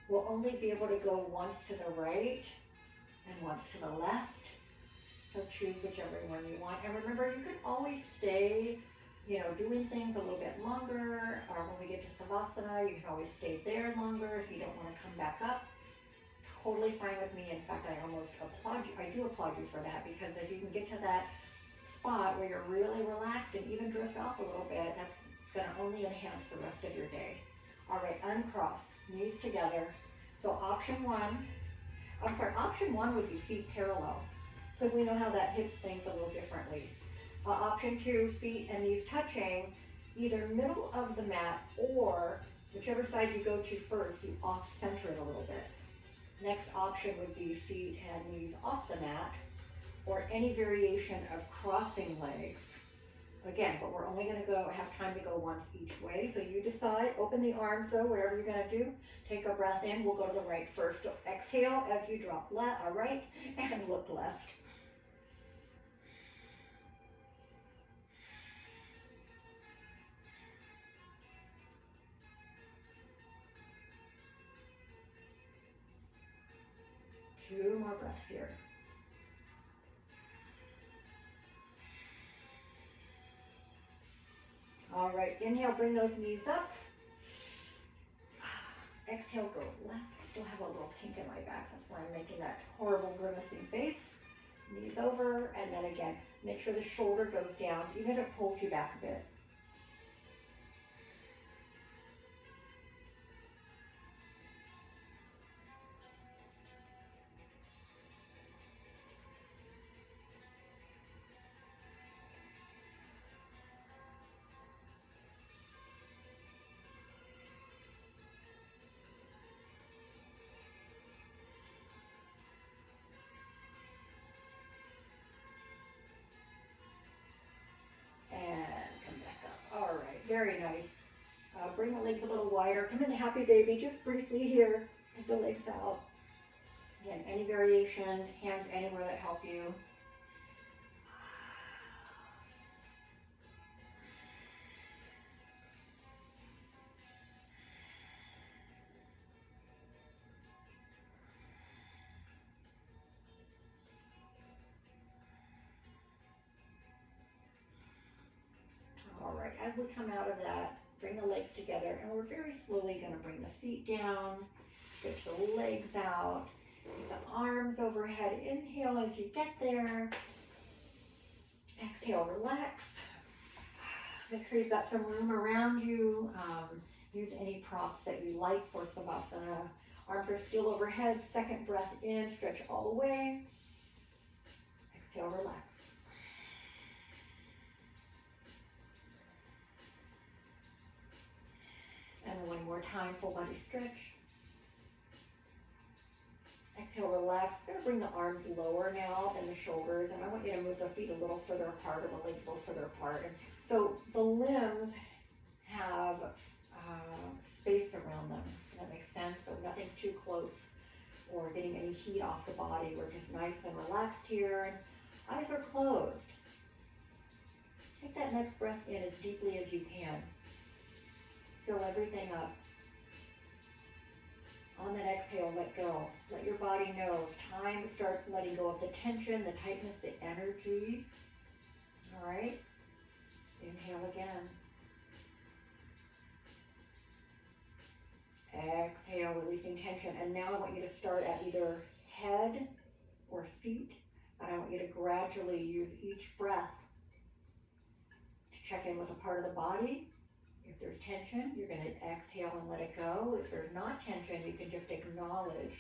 We'll only be able to go once to the right and once to the left. So choose whichever one you want. And remember, you can always stay, doing things a little bit longer. Or when we get to Savasana, you can always stay there longer if you don't want to come back up. Totally fine with me. In fact, I do applaud you for that, because if you can get to that spot where you're really relaxed and even drift off a little bit, that's going to only enhance the rest of your day. All right, uncross, knees together. So option one would be feet parallel. So we know how that hits things a little differently. Option two, feet and knees touching, either middle of the mat or whichever side you go to first, you off-center it a little bit. Next option would be feet and knees off the mat, or any variation of crossing legs. Again, but we're only gonna have time to go once each way, so you decide. Open the arms though, whatever you're gonna do. Take a breath in, we'll go to the right first. So exhale as you drop right and look left. Two more breaths here. All right, inhale, bring those knees up. Exhale, go left. I still have a little kink in my back. That's why I'm making that horrible grimacing face. Knees over, and then again, make sure the shoulder goes down, even if it pulls you back a bit. And come back up. All right, very nice. Bring the legs a little wider. Come into happy baby, just briefly here. Take the legs out. Again, any variation, hands anywhere that help you. All right, as we come out of that, bring the legs together, and we're very slowly going to bring the feet down, stretch the legs out, keep the arms overhead. Inhale as you get there. Exhale, relax. Make sure you've got some room around you. Use any props that you like for Savasana. Arms are still overhead. Second breath in, stretch all the way. Exhale, relax. And one more time, full body stretch. Exhale, relax. I'm going to bring the arms lower now than the shoulders, and I want you to move the feet a little further apart or the legs a little further apart. And so the limbs have space around them. Does that make sense? So nothing too close or getting any heat off the body. We're just nice and relaxed here. And eyes are closed. Take that next breath in as deeply as you can. Fill everything up. On that exhale, let go. Let your body know it's time to start letting go of the tension, the tightness, the energy. All right? Inhale again. Exhale, releasing tension. And now I want you to start at either head or feet. And I want you to gradually use each breath to check in with a part of the body. If there's tension, you're going to exhale and let it go. If there's not tension, you can just acknowledge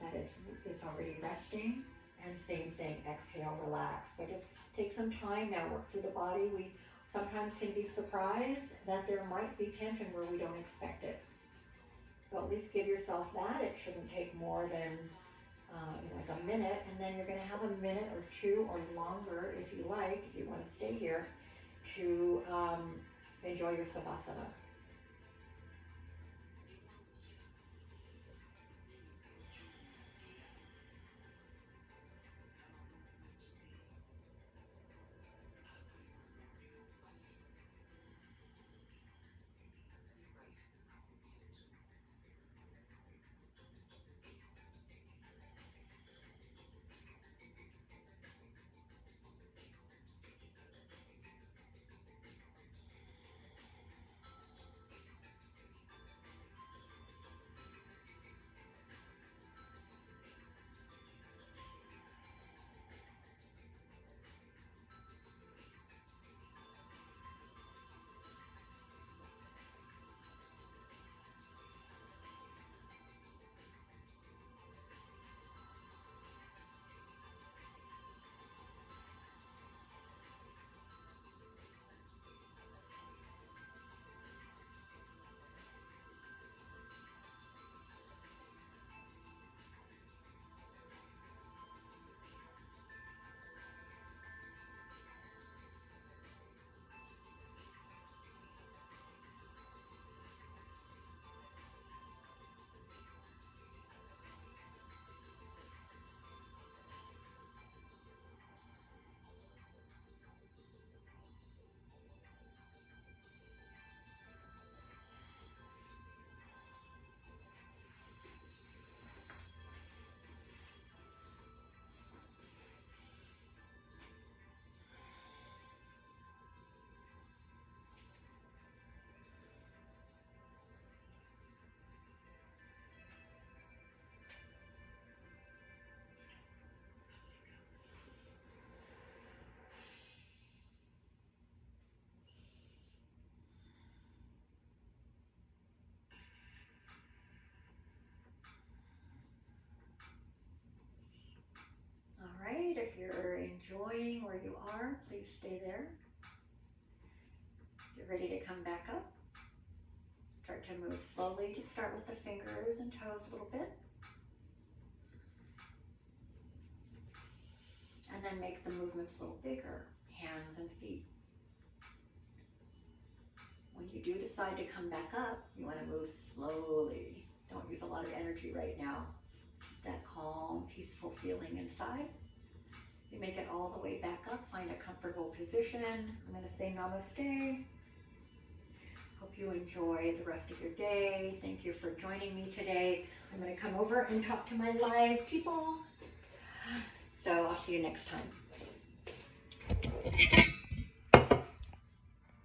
that it's already resting. And same thing, exhale, relax. So just take some time now, work through the body. We sometimes can be surprised that there might be tension where we don't expect it. So at least give yourself that. It shouldn't take more than like a minute. And then you're going to have a minute or two or longer, if you like, if you want to stay here, to enjoy your Savasana. enjoying where you are, please stay there. Get ready to come back up. Start to move slowly. Just start with the fingers and toes a little bit. And then make the movements a little bigger, hands and feet. When you do decide to come back up, you want to move slowly. Don't use a lot of energy right now. That calm, peaceful feeling inside. You make it all the way back up. Find a comfortable position. I'm going to say namaste. Hope you enjoy the rest of your day. Thank you for joining me today. I'm going to come over and talk to my live people. So I'll see you next time.